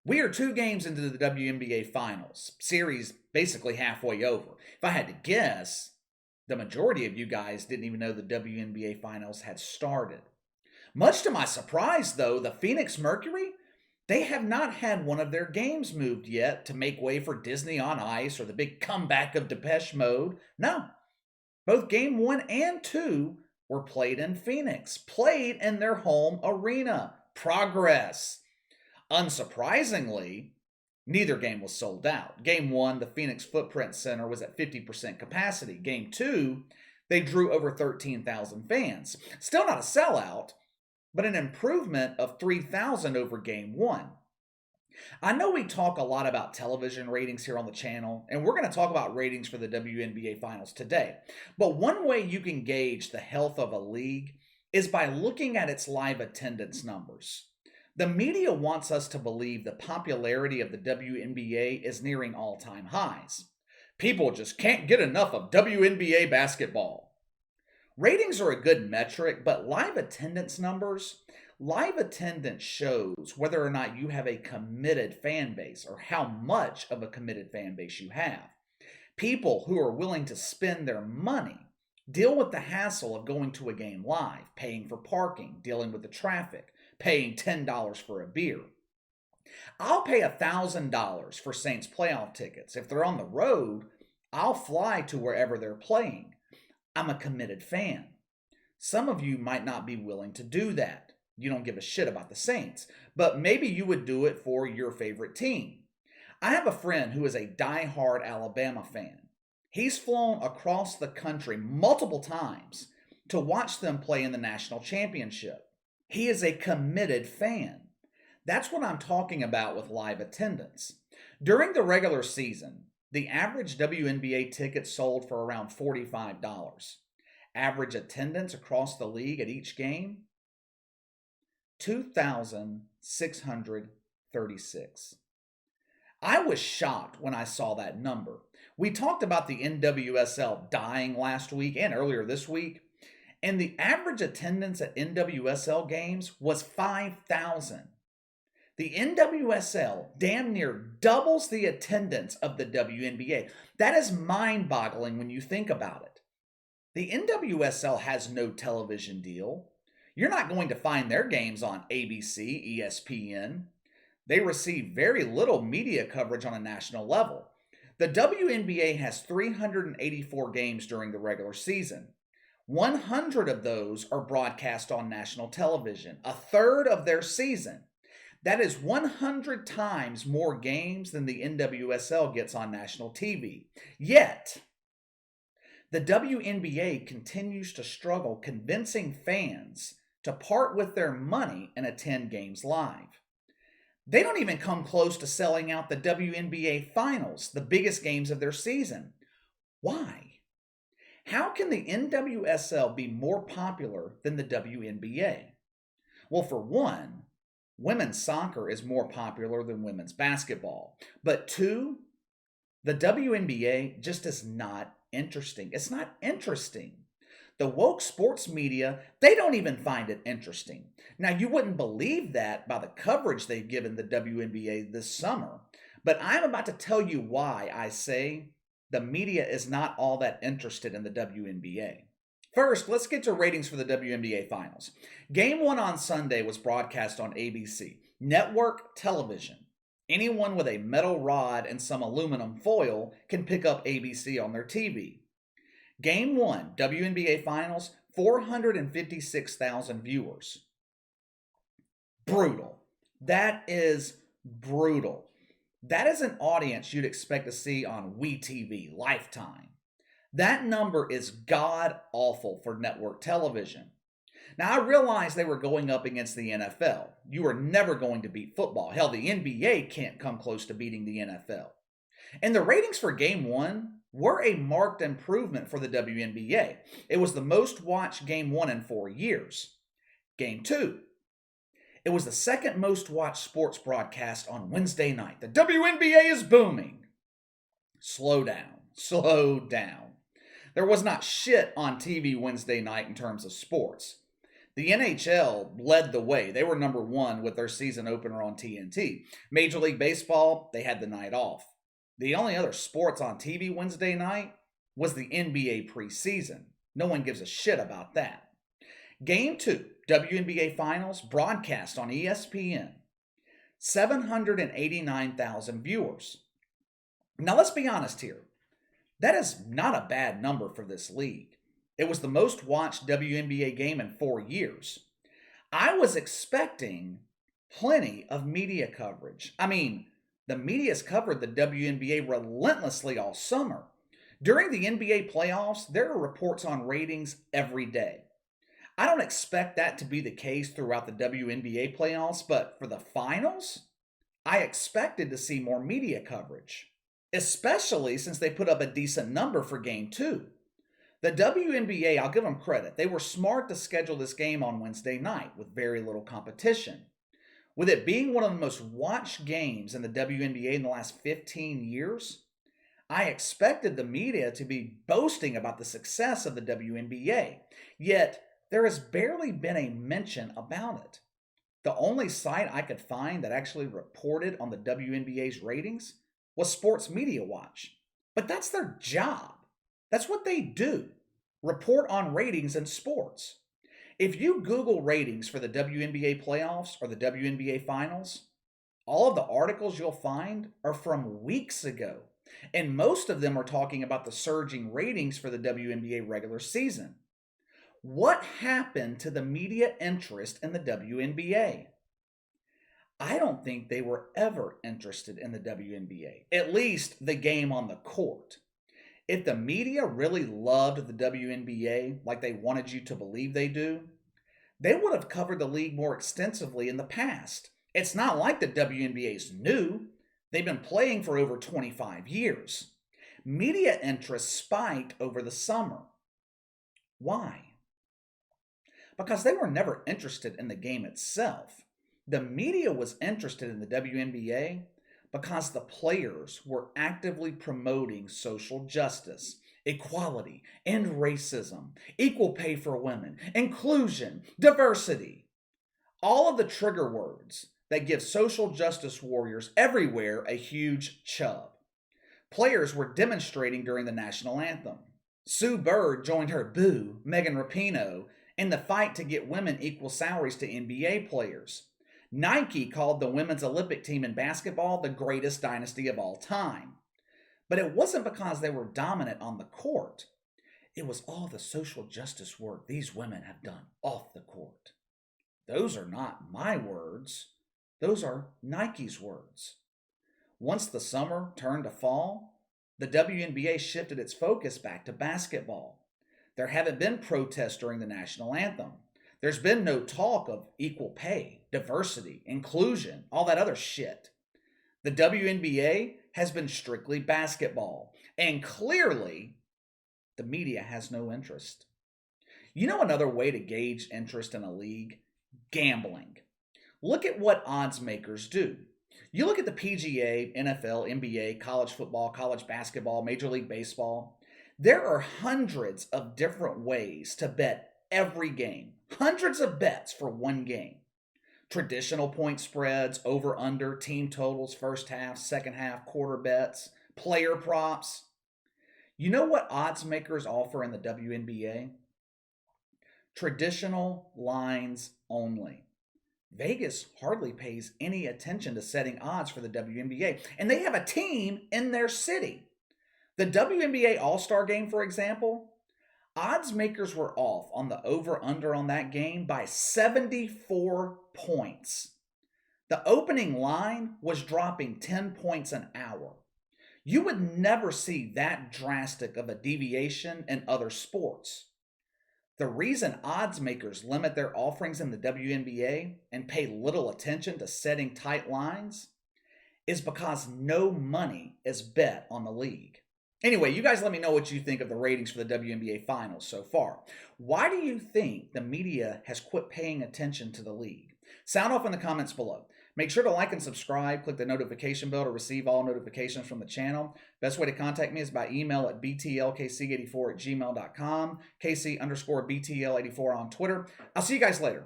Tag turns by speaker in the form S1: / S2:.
S1: We are 2 games into the WNBA Finals, series basically halfway over. If I had to guess, the majority of you guys didn't even know the WNBA Finals had started. Much to my surprise, though, the Phoenix Mercury, they have not had one of their games moved yet to make way for Disney on Ice or the big comeback of Depeche Mode. No, both game 1 and 2 were played in Phoenix, played in their home arena. Progress. Unsurprisingly, neither game was sold out. Game 1, the Phoenix Footprint Center was at 50% capacity. Game 2, they drew over 13,000 fans. Still not a sellout, but an improvement of 3,000 over Game 1. I know we talk a lot about television ratings here on the channel, and we're going to talk about ratings for the WNBA Finals today. But one way you can gauge the health of a league is by looking at its live attendance numbers. The media wants us to believe the popularity of the WNBA is nearing all-time highs. People just can't get enough of WNBA basketball. Ratings are a good metric, but live attendance shows whether or not you have a committed fan base or how much of a committed fan base you have. People who are willing to spend their money deal with the hassle of going to a game live, paying for parking, dealing with the traffic, paying $10 for a beer. I'll pay $1,000 for Saints playoff tickets. If they're on the road, I'll fly to wherever they're playing. I'm a committed fan. Some of you might not be willing to do that. You don't give a shit about the Saints, but maybe you would do it for your favorite team. I have a friend who is a die-hard Alabama fan. He's flown across the country multiple times to watch them play in the national championship. He is a committed fan. That's what I'm talking about with live attendance. During the regular season, the average WNBA ticket sold for around $45. Average attendance across the league at each game, 2,636. I was shocked when I saw that number. We talked about the NWSL dying last week and earlier this week, and the average attendance at NWSL games was 5,000. The NWSL damn near doubles the attendance of the WNBA. That is mind-boggling when you think about it. The NWSL has no television deal. You're not going to find their games on ABC, ESPN. They receive very little media coverage on a national level. The WNBA has 384 games during the regular season. 100 of those are broadcast on national television, a third of their season. That is 100 times more games than the NWSL gets on national TV. Yet, the WNBA continues to struggle convincing fans to part with their money and attend games live. They don't even come close to selling out the WNBA Finals, the biggest games of their season. Why? How can the NWSL be more popular than the WNBA? Well, for one, women's soccer is more popular than women's basketball. But two, the WNBA just is not interesting. It's not interesting. The woke sports media, they don't even find it interesting. Now, you wouldn't believe that by the coverage they've given the WNBA this summer, but I'm about to tell you why I say the media is not all that interested in the WNBA. First, let's get to ratings for the WNBA Finals. Game 1 on Sunday was broadcast on ABC, network television. Anyone with a metal rod and some aluminum foil can pick up ABC on their TV. Game 1, WNBA Finals, 456,000 viewers. Brutal. That is brutal. That is an audience you'd expect to see on WeTV, Lifetime. That number is god-awful for network television. Now, I realize they were going up against the NFL. You are never going to beat football. Hell, the NBA can't come close to beating the NFL. And the ratings for Game 1 were a marked improvement for the WNBA. It was the most watched Game 1 in 4 years. Game 2. It was the second most watched sports broadcast on Wednesday night. The WNBA is booming. Slow down. Slow down. There was not shit on TV Wednesday night in terms of sports. The NHL led the way. They were number one with their season opener on TNT. Major League Baseball, they had the night off. The only other sports on TV Wednesday night was the NBA preseason. No one gives a shit about that. Game 2, WNBA Finals, broadcast on ESPN. 789,000 viewers. Now let's be honest here. That is not a bad number for this league. It was the most watched WNBA game in 4 years. I was expecting plenty of media coverage. I mean, the media's covered the WNBA relentlessly all summer. During the NBA playoffs, there are reports on ratings every day. I don't expect that to be the case throughout the WNBA playoffs, but for the finals, I expected to see more media coverage, especially since they put up a decent number for Game 2. The WNBA, I'll give them credit, they were smart to schedule this game on Wednesday night with very little competition. With it being one of the most watched games in the WNBA in the last 15 years, I expected the media to be boasting about the success of the WNBA, yet there has barely been a mention about it. The only site I could find that actually reported on the WNBA's ratings was Sports Media Watch. But that's their job. That's what they do. Report on ratings in sports. If you Google ratings for the WNBA playoffs or the WNBA finals, all of the articles you'll find are from weeks ago. And most of them are talking about the surging ratings for the WNBA regular season. What happened to the media interest in the WNBA? I don't think they were ever interested in the WNBA, at least the game on the court. If the media really loved the WNBA like they wanted you to believe they do, they would have covered the league more extensively in the past. It's not like the WNBA's new. They've been playing for over 25 years. Media interest spiked over the summer. Why? Because they were never interested in the game itself. The media was interested in the WNBA because the players were actively promoting social justice, equality, and racism, equal pay for women, inclusion, diversity. All of the trigger words that give social justice warriors everywhere a huge chub. Players were demonstrating during the national anthem. Sue Bird joined her boo, Megan Rapinoe, in the fight to get women equal salaries to NBA players. Nike called the women's Olympic team in basketball the greatest dynasty of all time. But it wasn't because they were dominant on the court. It was all the social justice work these women have done off the court. Those are not my words. Those are Nike's words. Once the summer turned to fall, the WNBA shifted its focus back to basketball. There haven't been protests during the national anthem. There's been no talk of equal pay, diversity, inclusion, all that other shit. The WNBA has been strictly basketball, and clearly, the media has no interest. You know another way to gauge interest in a league? Gambling. Look at what odds makers do. You look at the PGA, NFL, NBA, college football, college basketball, Major League Baseball. There are hundreds of different ways to bet every game. Hundreds of bets for one game. Traditional point spreads, over under, team totals, first half, second half, quarter bets, player props. You know what odds makers offer in the WNBA? Traditional lines only. Vegas hardly pays any attention to setting odds for the WNBA, and they have a team in their city. The WNBA All-Star Game, for example, odds makers were off on the over-under on that game by 74 points. The opening line was dropping 10 points an hour. You would never see that drastic of a deviation in other sports. The reason odds makers limit their offerings in the WNBA and pay little attention to setting tight lines is because no money is bet on the league. Anyway, you guys let me know what you think of the ratings for the WNBA Finals so far. Why do you think the media has quit paying attention to the league? Sound off in the comments below. Make sure to like and subscribe. Click the notification bell to receive all notifications from the channel. Best way to contact me is by email at btlkc84@gmail.com, KC_BTL84 on Twitter. I'll see you guys later.